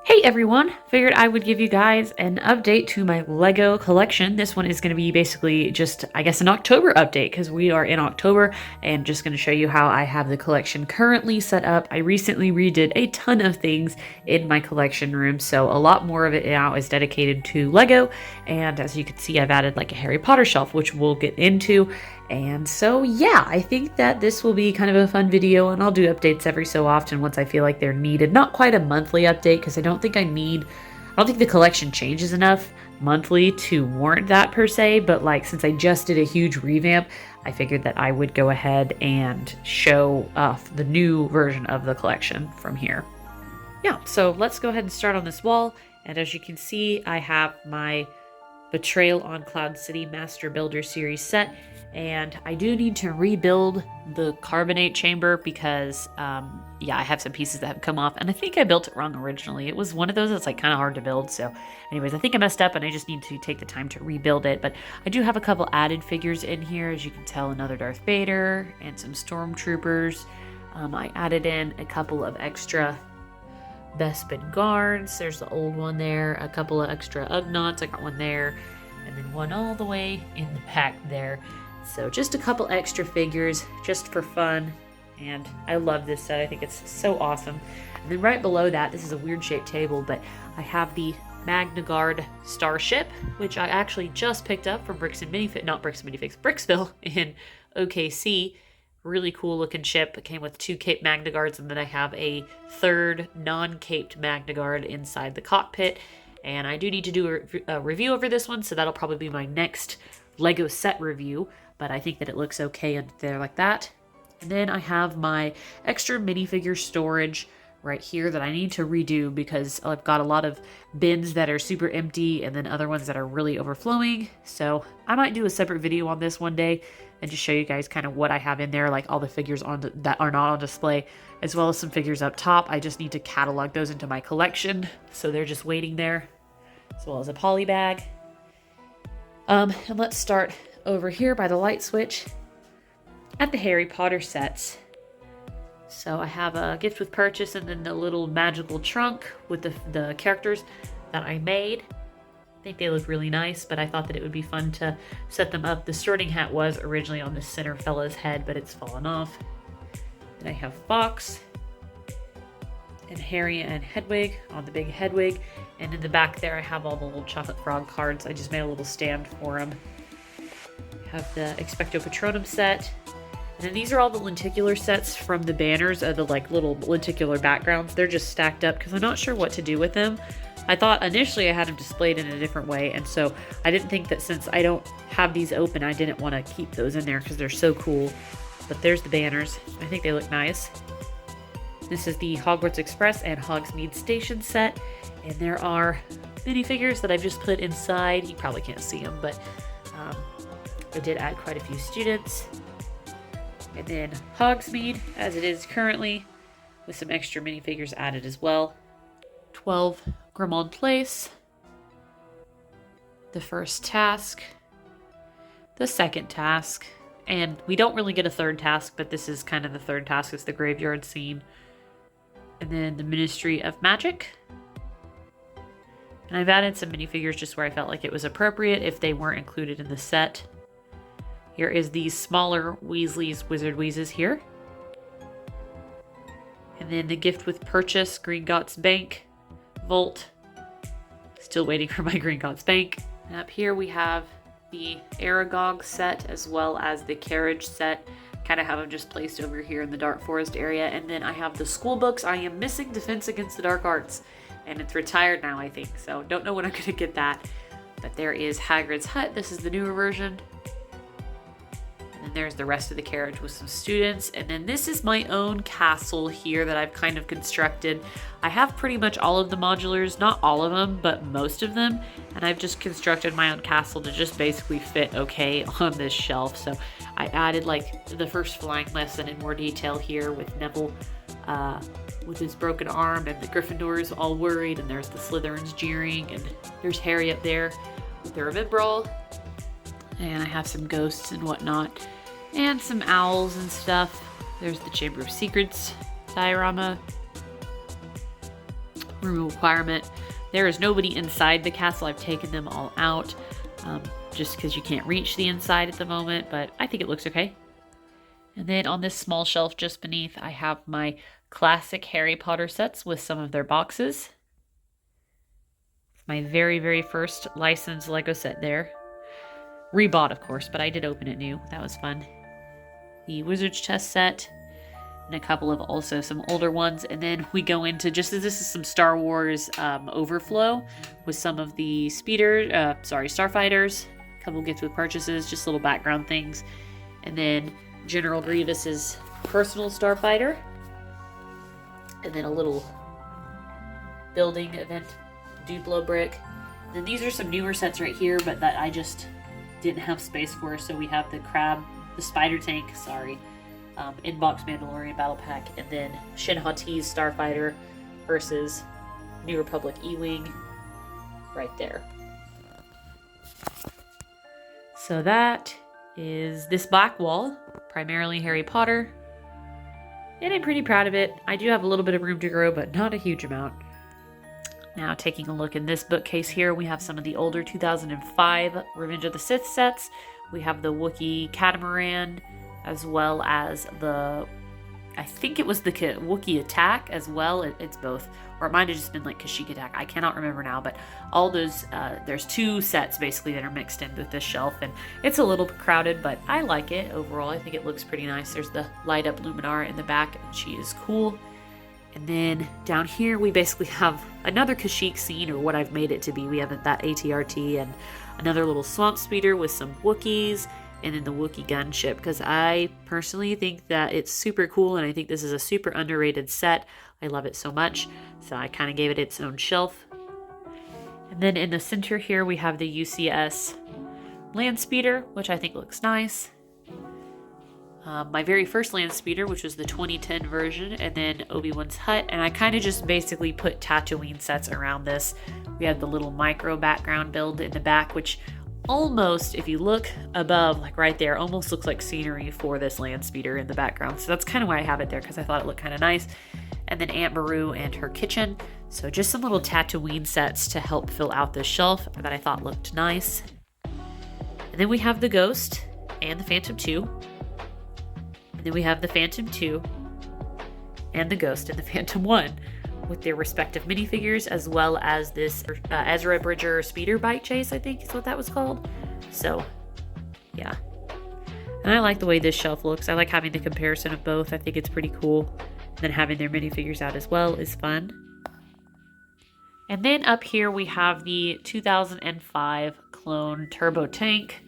Hey everyone, figured I would give you guys an update to my Lego collection. This one is going to be basically just, I guess, an October update because we are in October and just going to show you how I have the collection currently set up. I recently redid a ton of things in my collection room, so a lot more of it now is dedicated to Lego. And as you can see, I've added like a Harry Potter shelf, which we'll get into. And so, yeah, I think that this will be kind of a fun video, and I'll do updates every so often once I feel like they're needed. Not quite a monthly update, because I don't think the collection changes enough monthly to warrant that per se, but like since I just did a huge revamp, I figured that I would go ahead and show off the new version of the collection from here. Yeah, so let's go ahead and start on this wall, and as you can see, I have my Betrayal on Cloud City Master Builder Series set, and I do need to rebuild the carbonate chamber because, yeah, I have some pieces that have come off, and I think I built it wrong originally. It was one of those that's like kind of hard to build, so anyways, I think I messed up and I just need to take the time to rebuild it, but I do have a couple added figures in here. As you can tell, another Darth Vader and some stormtroopers. I added in a couple of extra Bespin guards. There's the old one there, a couple of extra Ugnaughts. I got one there, and then one all the way in the back there. So just a couple extra figures just for fun, and I love this set. I think it's so awesome. And then right below that, this is a weird shaped table, but I have the Magna Guard Starship, which I actually just picked up from Bricksville in OKC. Really cool looking ship. It came with 2 Caped Magna Guards, and then I have a third non-caped Magna Guard inside the cockpit. And I do need to do a review over this one, so that'll probably be my next Lego set review, but I think that it looks okay under there like that. And then I have my extra minifigure storage right here that I need to redo because I've got a lot of bins that are super empty and then other ones that are really overflowing. So I might do a separate video on this one day and just show you guys kind of what I have in there, like all the figures that are not on display, as well as some figures up top. I just need to catalog those into my collection, so they're just waiting there, as well as a poly bag. And let's start over here by the light switch at the Harry Potter sets. So I have a gift with purchase and then the little magical trunk with the characters that I made. I think they look really nice, but I thought that it would be fun to set them up. The sorting hat was originally on the center fella's head, but it's fallen off. Then I have Fox and Harry and Hedwig on the big Hedwig. And in the back there, I have all the little chocolate frog cards. I just made a little stand for them. I have the Expecto Patronum set. And then these are all the lenticular sets from the banners, the like little lenticular backgrounds. They're just stacked up because I'm not sure what to do with them. I thought initially I had them displayed in a different way, and so I didn't think that since I don't have these open, I didn't want to keep those in there because they're so cool. But there's the banners. I think they look nice. This is the Hogwarts Express and Hogsmeade Station set, and there are minifigures that I've just put inside. You probably can't see them, but I did add quite a few students. And then Hogsmeade, as it is currently, with some extra minifigures added as well. 12 Grimmauld Place. The first task. The second task. And we don't really get a third task, but this is kind of the third task. It's the graveyard scene. And then the Ministry of Magic. And I've added some minifigures just where I felt like it was appropriate if they weren't included in the set. Here is the smaller Weasley's Wizard Wheezes here. And then the gift with purchase, Gringotts Bank, Vault. Still waiting for my Gringotts Bank. And up here we have the Aragog set as well as the carriage set. Kind of have them just placed over here in the Dark Forest area. And then I have the school books. I am missing Defense Against the Dark Arts, and it's retired now, I think. So don't know when I'm going to get that. But there is Hagrid's Hut. This is the newer version. And there's the rest of the carriage with some students. And then this is my own castle here that I've kind of constructed. I have pretty much all of the modulars, not all of them, but most of them. And I've just constructed my own castle to just basically fit okay on this shelf. So I added like the first flying lesson in more detail here with Neville with his broken arm, and the Gryffindors all worried, and there's the Slytherins jeering, and there's Harry up there with the Remembrall. And I have some ghosts and whatnot, and some owls and stuff. There's the Chamber of Secrets diorama room requirement. There is nobody inside the castle. I've taken them all out just because you can't reach the inside at the moment, but I think it looks okay. And then on this small shelf just beneath, I have my classic Harry Potter sets with some of their boxes. My very, very first licensed Lego set there. Rebought, of course, but I did open it new. That was fun. The Wizard's Chess set, and a couple of also some older ones. And then we go into, just as this is some Star Wars overflow with some of the Starfighters. A couple gifts with purchases, just little background things. And then General Grievous's personal Starfighter. And then a little building event Duplo brick. And then these are some newer sets right here, but that I just didn't have space for. So we have the Spider Tank, Inbox Mandalorian Battle Pack, and then Shin Hati's Starfighter versus New Republic E-Wing right there. So that is this black wall, primarily Harry Potter, and I'm pretty proud of it. I do have a little bit of room to grow, but not a huge amount. Now taking a look in this bookcase here, we have some of the older 2005 Revenge of the Sith sets. We have the Wookiee Catamaran, as well as I think it was the Wookiee Attack as well. It's both. Or it might have just been like Kashyyyk Attack. I cannot remember now, but all those, there's two sets basically that are mixed in with this shelf, and it's a little crowded, but I like it overall. I think it looks pretty nice. There's the light up Luminara in the back, and she is cool. And then down here, we basically have another Kashyyyk scene, or what I've made it to be. We have that ATRT and another little swamp speeder with some Wookiees, and then the Wookiee gunship, because I personally think that it's super cool, and I think this is a super underrated set. I love it so much, so I kind of gave it its own shelf. And then in the center here, we have the UCS land speeder, which I think looks nice. My very first land speeder, which was the 2010 version, and then Obi-Wan's hut, and I kind of just basically put Tatooine sets around this. We have the little micro background build in the back, which almost, if you look above, like right there, almost looks like scenery for this land speeder in the background. So that's kind of why I have it there, because I thought it looked kind of nice. And then Aunt Beru and her kitchen. So just some little Tatooine sets to help fill out this shelf that I thought looked nice. And then we have the Ghost and the Phantom 2. And then we have the Phantom 2 and the Ghost and the Phantom 1 with their respective minifigures, as well as this Ezra Bridger speeder bike chase, I think is what that was called. So, yeah. And I like the way this shelf looks. I like having the comparison of both. I think it's pretty cool. And then having their minifigures out as well is fun. And then up here we have the 2005 Clone Turbo Tank.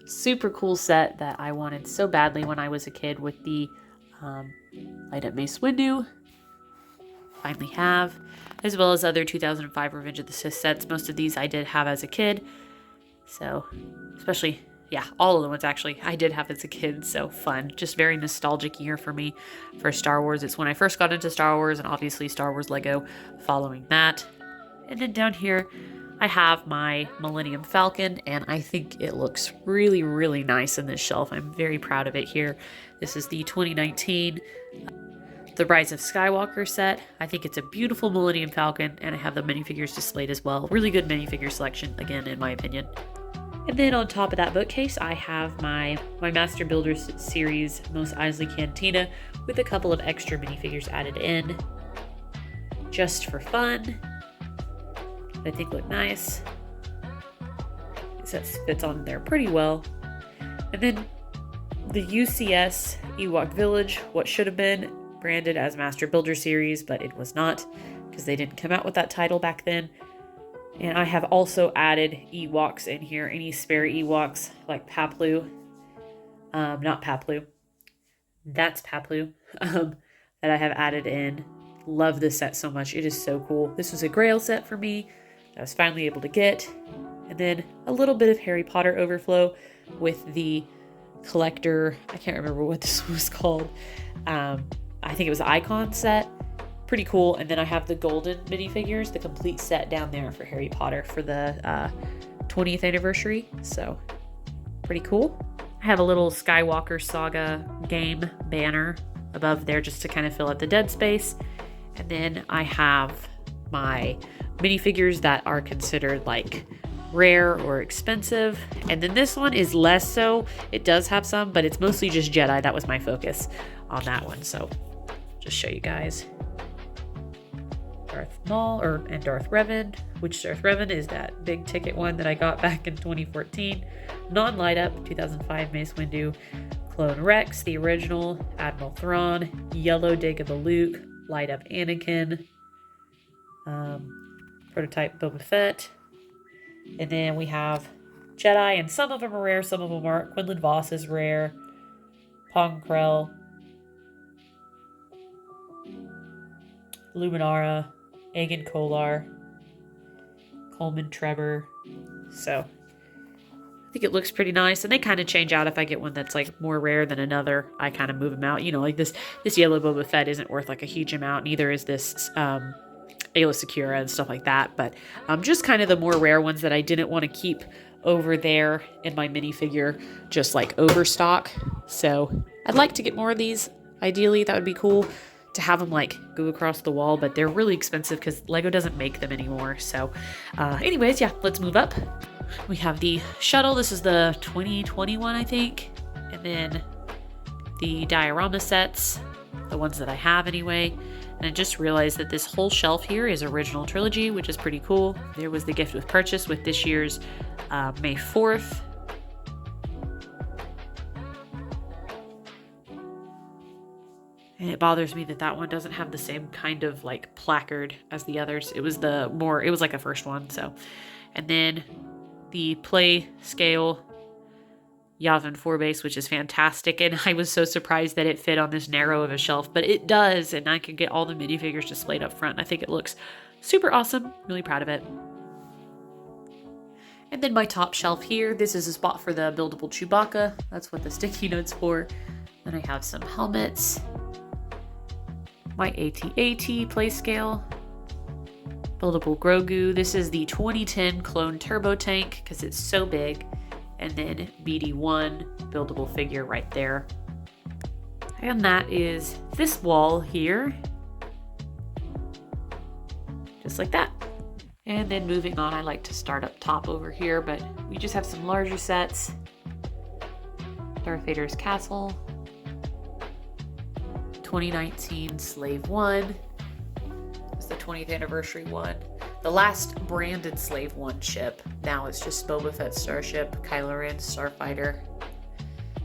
Super cool set that I wanted so badly when I was a kid with the light up Mace Windu. Finally have, as well as other 2005 Revenge of the Sith sets. Most of these I did have as a kid. So, especially, yeah, all of the ones actually I did have as a kid. So fun. Just very nostalgic year for me for Star Wars. It's when I first got into Star Wars, and obviously Star Wars Lego following that. And then down here, I have my Millennium Falcon, and I think it looks really, really nice in this shelf. I'm very proud of it here. This is the 2019 The Rise of Skywalker set. I think it's a beautiful Millennium Falcon, and I have the minifigures displayed as well. Really good minifigure selection, again, in my opinion. And then on top of that bookcase, I have my Master Builders series Mos Eisley Cantina with a couple of extra minifigures added in just for fun. I think look nice. This fits on there pretty well. And then the UCS Ewok Village, what should have been branded as Master Builder Series, but it was not because they didn't come out with that title back then. And I have also added Ewoks in here, any spare Ewoks like Paplu, not Paplu, that's Paplu, that I have added in. Love this set so much. It is so cool. This was a Grail set for me that I was finally able to get. And then a little bit of Harry Potter overflow with the collector, I can't remember what this was called. I think it was the Icon set. Pretty cool. And then I have the golden minifigures, the complete set down there for Harry Potter for the 20th anniversary. So pretty cool. I have a little Skywalker Saga game banner above there just to kind of fill up the dead space. And then I have my minifigures that are considered like rare or expensive. And then this one is less so. It does have some, but it's mostly just Jedi. That was my focus on that one. So just show you guys. Darth Maul and Darth Revan, which Darth Revan is that big ticket one that I got back in 2014. Non-light up 2005 Mace Windu, Clone Rex, the original, Admiral Thrawn, Yellow Dagobah Luke, light up Anakin, prototype Boba Fett, and then we have Jedi, and some of them are rare, some of them aren't. Quinlan Voss is rare, Pong Krell, Luminara, Aegon Kolar, Coleman Trevor. So I think it looks pretty nice, and they kind of change out if I get one that's like more rare than another. I kind of move them out. You know, like this yellow Boba Fett isn't worth like a huge amount. Neither is this Ayla Secura and stuff like that. But just kind of the more rare ones that I didn't want to keep over there in my minifigure, just like overstock. So I'd like to get more of these. Ideally, that would be cool to have them like go across the wall, but they're really expensive because Lego doesn't make them anymore. So anyways, yeah, let's move up. We have the shuttle. This is the 2021, I think. And then the diorama sets, the ones that I have anyway. And I just realized that this whole shelf here is original trilogy, which is pretty cool. There was the gift with purchase with this year's May 4th. And it bothers me that that one doesn't have the same kind of like placard as the others. It was like a first one. So, and then the play scale Yavin 4 base, which is fantastic. And I was so surprised that it fit on this narrow of a shelf, but it does. And I can get all the minifigures displayed up front. I think it looks super awesome. Really proud of it. And then my top shelf here, this is a spot for the buildable Chewbacca. That's what the sticky note's for. Then I have some helmets. My AT-AT play scale. Buildable Grogu. This is the 2010 Clone Turbo Tank because it's so big. And then BD1 buildable figure right there. And that is this wall here. Just like that. And then moving on, I like to start up top over here, but we just have some larger sets. Darth Vader's castle. 2019 Slave 1. It's the 20th anniversary one. The last branded Slave 1 ship. Now it's just Boba Fett Starship, Kylo Ren Starfighter.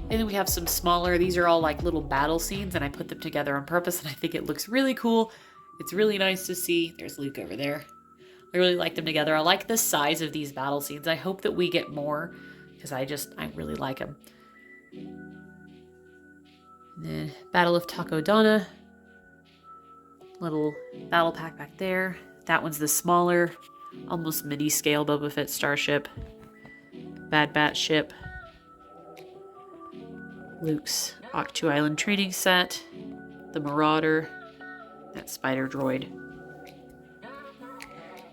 And then we have some smaller, these are all like little battle scenes, and I put them together on purpose, and I think it looks really cool. It's really nice to see. There's Luke over there. I really like them together. I like the size of these battle scenes. I hope that we get more, because I really like them. And then Battle of Takodana. Little battle pack back there. That one's the smaller, almost mini scale Boba Fett Starship. Bad Batch ship. Luke's Ahch-To Island training set. The Marauder. That spider droid.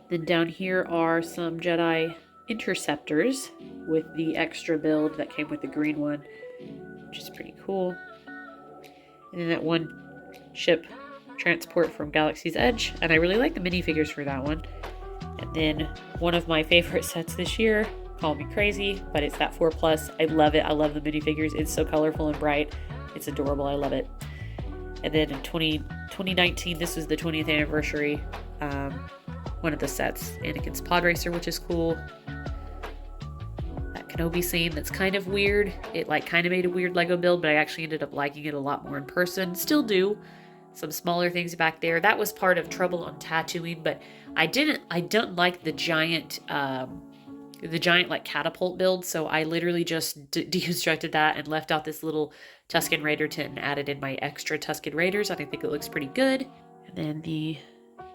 Then down here are some Jedi interceptors with the extra build that came with the green one, which is pretty cool. And then that one ship transport from Galaxy's Edge, and I really like the minifigures for that one. And then one of my favorite sets this year, call me crazy, but it's that 4+. I love it. I love the minifigures. It's so colorful and bright. It's adorable. I love it. And then in 2019, this was the 20th anniversary, one of the sets, Anakin's Pod Racer, which is cool. That Kenobi scene that's kind of weird. It like kind of made a weird Lego build, but I actually ended up liking it a lot more in person. Still do. Some smaller things back there. That was part of Trouble on Tatooine, but I don't like the giant like catapult build, so I literally just deconstructed that and left out this little Tusken Raider tent and added in my extra Tusken Raiders. I think it looks pretty good. And then the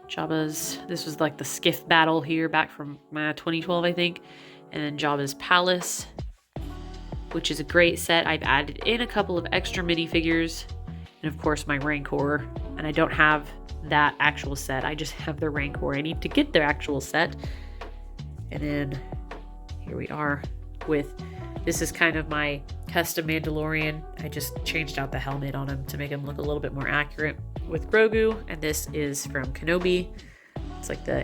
Jabba's, this was like the skiff battle here back from 2012, I think. And then Jabba's Palace, which is a great set. I've added in a couple of extra minifigures, and of course my Rancor. And I don't have that actual set. I just have the Rancor. I need to get their actual set. And then here we are with, this is kind of my custom Mandalorian. I just changed out the helmet on him to make him look a little bit more accurate with Grogu. And this is from Kenobi. It's like the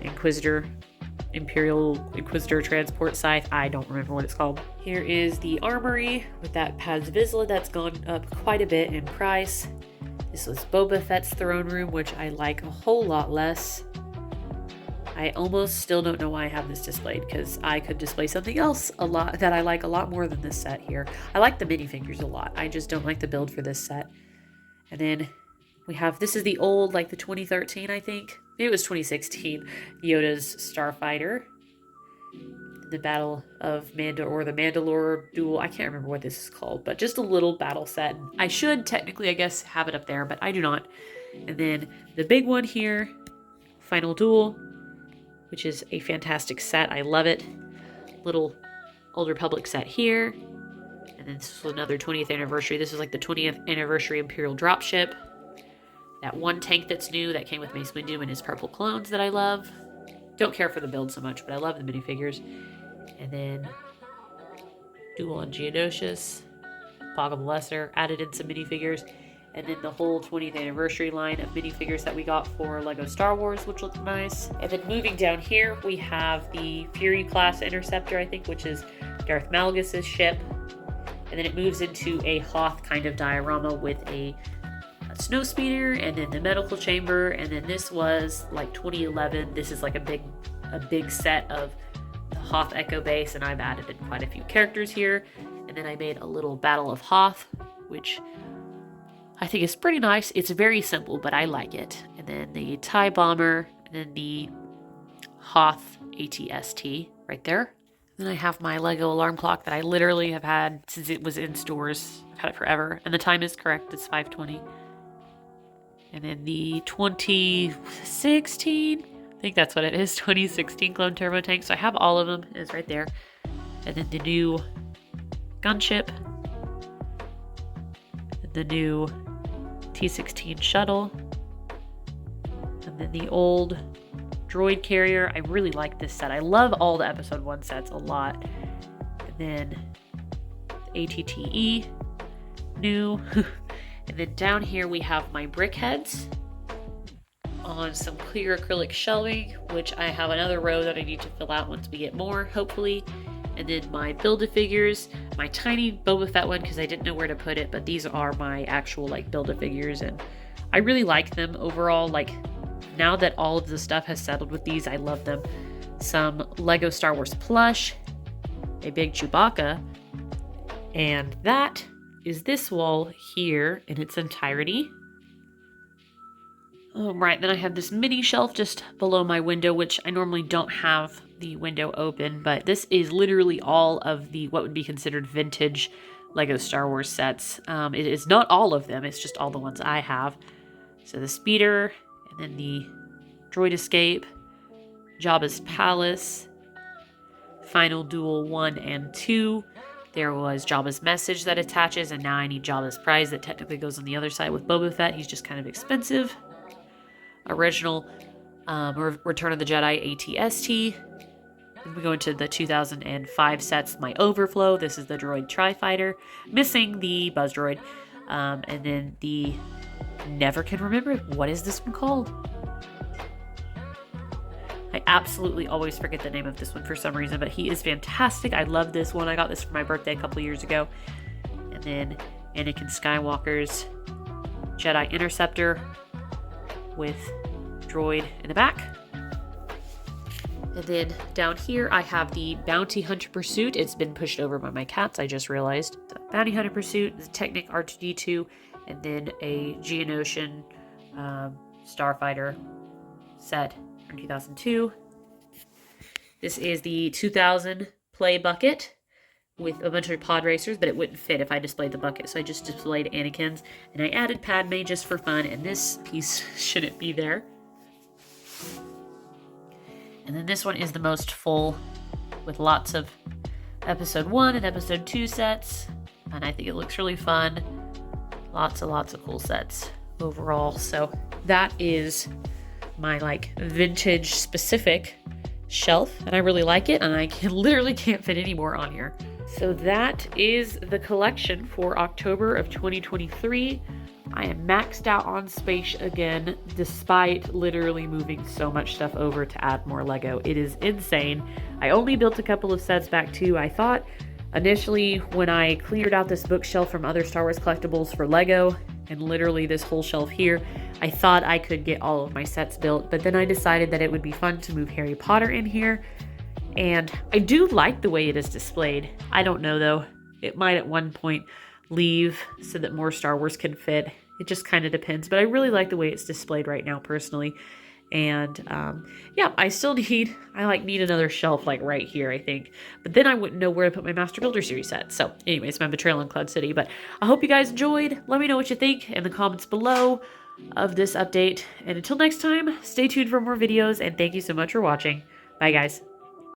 Imperial Inquisitor transport scythe. I don't remember what it's called. Here is the armory with that Paz Vizsla that's gone up quite a bit in price. This was Boba Fett's throne room, which I like a whole lot less. I almost still don't know why I have this displayed, because I could display something else a lot that I like a lot more than this set here. I like the minifigures a lot. I just don't like the build for this set. And then we have, this is the old, like the 2013, I think. Maybe it was 2016, Yoda's Starfighter. The Battle of or the Mandalore Duel. I can't remember what this is called, but just a little battle set. I should technically, I guess, have it up there, but I do not. And then the big one here, Final Duel, which is a fantastic set. I love it. Little Old Republic set here. And then this was another 20th anniversary. This is like the 20th anniversary Imperial dropship. That one tank that's new that came with Mace Windu and his purple clones that I love. Don't care for the build so much, but I love the minifigures. And then Duel on Geonosius, Poggle Lesser, added in some minifigures. And then the whole 20th anniversary line of minifigures that we got for LEGO Star Wars, which looks nice. And then moving down here, we have the Fury class Interceptor, I think, which is Darth Malgus' ship. And then it moves into a Hoth kind of diorama with a snow speeder, and then the medical chamber. And then this was like 2011. This is like a big set of the Hoth Echo base, and I've added in quite a few characters here. And then I made a little Battle of Hoth, which I think is pretty nice. It's very simple, but I like it. And then the TIE Bomber, and then the Hoth ATST right there. Then I have my LEGO alarm clock that I literally have had since it was in stores. I've had it forever, and the time is correct. It's 5:20. And then the 2016, I think that's what it is, 2016 Clone Turbo Tank. So I have all of them. It's right there. And then the new gunship, the new T-16 shuttle, and then the old droid carrier. I really like this set. I love all the episode 1 sets a lot. And then the ATTE, new. And then down here we have my brick heads on some clear acrylic shelving, which I have another row that I need to fill out once we get more, hopefully. And then my Build-A-Figures, my tiny Boba Fett one, because I didn't know where to put it, but these are my actual like Build-A-Figures, and I really like them overall. Like, now that all of the stuff has settled with these, I love them. Some LEGO Star Wars plush, a big Chewbacca, and that is this wall here in its entirety. Right, then I have this mini shelf just below my window, which I normally don't have the window open, but this is literally all of the what would be considered vintage LEGO Star Wars sets. It is not all of them, it's just all the ones I have. So the speeder, and then the droid escape, Jabba's palace, Final Duel 1 and 2. There was Jabba's message that attaches, and now I need Jabba's prize that technically goes on the other side with Boba Fett. He's just kind of expensive. Original Return of the Jedi ATST. Then we go into the 2005 sets, my Overflow. This is the droid Tri-Fighter, missing the Buzz droid. And then the, never can remember, what is this one called? I absolutely always forget the name of this one for some reason, but he is fantastic. I love this one. I got this for my birthday a couple years ago. And then Anakin Skywalker's Jedi Interceptor with droid in the back. And then down here I have the Bounty Hunter Pursuit. It's been pushed over by my cats, I just realized. The Bounty Hunter Pursuit, the Technic R2-D2, and then a Geonosian Starfighter set from 2002. This is the 2000 play bucket with a bunch of pod racers, but it wouldn't fit if I displayed the bucket, so I just displayed Anakin's, and I added Padme just for fun, and this piece shouldn't be there. And then this one is the most full, with lots of episode 1 and episode 2 sets, and I think it looks really fun. Lots of cool sets overall. So that is my like vintage specific shelf, and I really like it, and I literally can't fit any more on here. So that is the collection for October of 2023. I am maxed out on space again, despite literally moving so much stuff over to add more Lego. It is insane. I only built a couple of sets back too. I thought initially when I cleared out this bookshelf from other Star Wars collectibles for Lego, and literally this whole shelf here, I thought I could get all of my sets built, but then I decided that it would be fun to move Harry Potter in here. And I do like the way it is displayed. I don't know though. It might at one point leave so that more Star Wars can fit. It just kind of depends. But I really like the way it's displayed right now personally. And yeah, I still need another shelf like right here, I think. But then I wouldn't know where to put my Master Builder Series set. So anyways, my Betrayal in Cloud City. But I hope you guys enjoyed. Let me know what you think in the comments below of this update. And until next time, stay tuned for more videos. And thank you so much for watching. Bye guys.